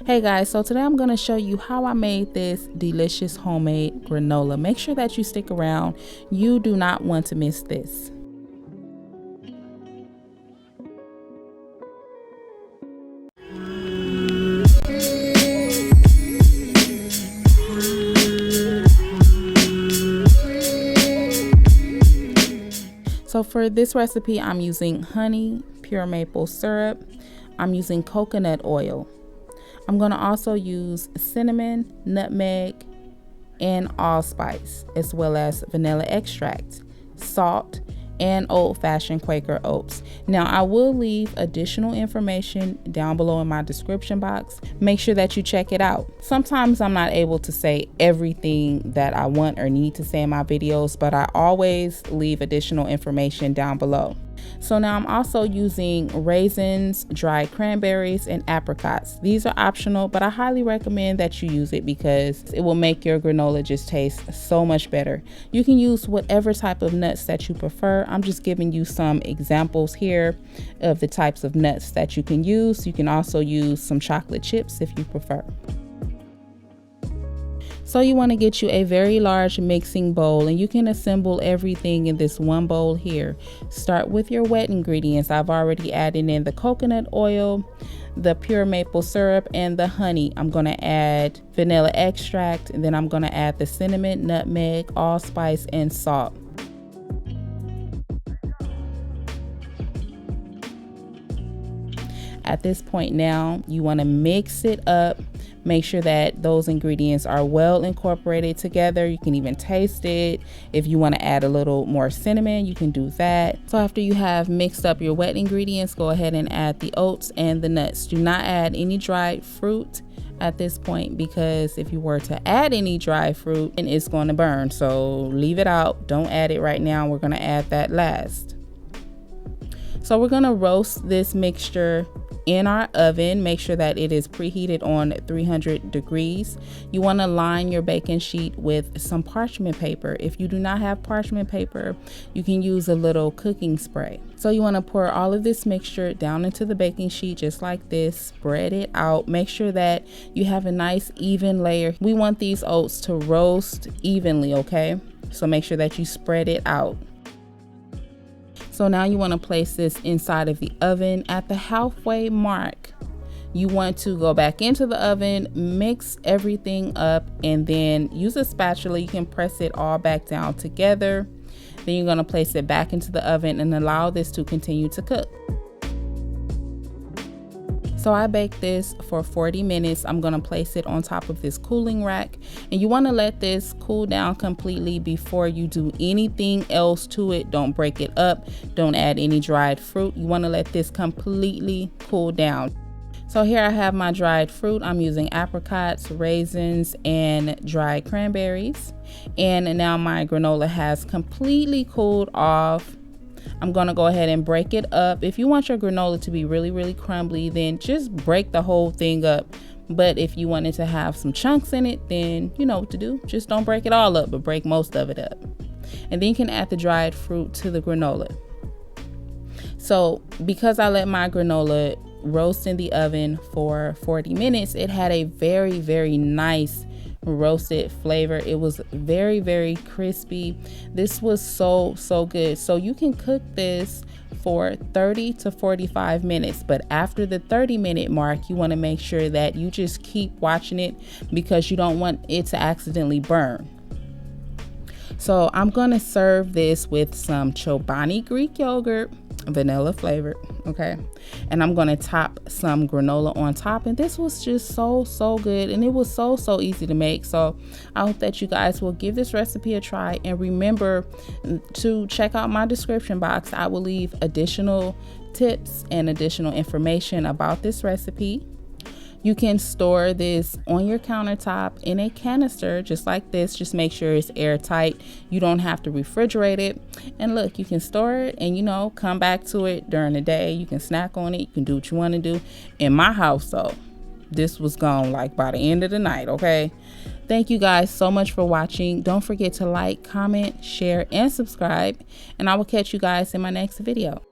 Hey guys, so today I'm going to show you how I made this delicious homemade granola. Make sure that you stick around. You do not want to miss this. So for this recipe, I'm using honey, pure maple syrup. I'm using coconut oil. I'm going to also use cinnamon, nutmeg, and allspice, as well as vanilla extract, salt, and old-fashioned Quaker oats. Now, I will leave additional information down below in my description box. Make sure that you check it out. Sometimes I'm not able to say everything that I want or need to say in my videos, but I always leave additional information down below. So now I'm also using raisins, dried cranberries, and apricots. These are optional, but I highly recommend that you use it because it will make your granola just taste so much better. You can use whatever type of nuts that you prefer. I'm just giving you some examples here of the types of nuts that you can use. You can also use some chocolate chips if you prefer. So you want to get you a very large mixing bowl, and you can assemble everything in this one bowl here. Start with your wet ingredients. I've already added in the coconut oil, the pure maple syrup, and the honey. I'm going to add vanilla extract, and then I'm going to add the cinnamon, nutmeg, allspice, and salt. At this point now, you want to mix it up. Make sure that those ingredients are well incorporated together. You can even taste it. If you want to add a little more cinnamon, you can do that. So after you have mixed up your wet ingredients, go ahead and add the oats and the nuts. Do not add any dried fruit at this point, because if you were to add any dried fruit, then it's going to burn. So leave it out. Don't add it right now. We're going to add that last. So we're going to roast this mixture in our oven. Make sure that it is preheated on 300 degrees. You want to line your baking sheet with some parchment paper. If you do not have parchment paper, you can use a little cooking spray. So you want to pour all of this mixture down into the baking sheet just like this. Spread it out. Make sure that you have a nice even layer. We want these oats to roast evenly, okay? So make sure that you spread it out. So now you want to place this inside of the oven. At the halfway mark, you want to go back into the oven, mix everything up, and then use a spatula. You can press it all back down together. Then you're going to place it back into the oven and allow this to continue to cook. So I baked this for 40 minutes. I'm going to place it on top of this cooling rack, and you want to let this cool down completely before you do anything else to it. Don't break it up. Don't add any dried fruit. You want to let this completely cool down. So here I have my dried fruit. I'm using apricots, raisins, and dried cranberries. And now my granola has completely cooled off. I'm going to go ahead and break it up. If you want your granola to be really crumbly, then just break the whole thing up. But if you wanted to have some chunks in it, then you know what to do. Just don't break it all up, but break most of it up. And then you can add the dried fruit to the granola. So because I let my granola roast in the oven for 40 minutes, it had a very nice roasted flavor. It was very crispy. This was so good. So you can cook this for 30 to 45 minutes, but after the 30-minute mark, you want to make sure that you just keep watching it because you don't want it to accidentally burn. So I'm going to serve this with some Chobani Greek yogurt, vanilla flavored, okay, and I'm going to top some granola on top. And this was just so good, and it was so easy to make. So I hope that you guys will give this recipe a try, and remember to check out my description box. I will leave additional tips and additional information about this recipe. You can store this on your countertop in a canister just like this. Just make sure it's airtight. You don't have to refrigerate it. And look, you can store it and, you know, come back to it during the day. You can snack on it. You can do what you want to do. In my house, though, this was gone like by the end of the night, okay? Thank you guys so much for watching. Don't forget to like, comment, share, and subscribe. And I will catch you guys in my next video.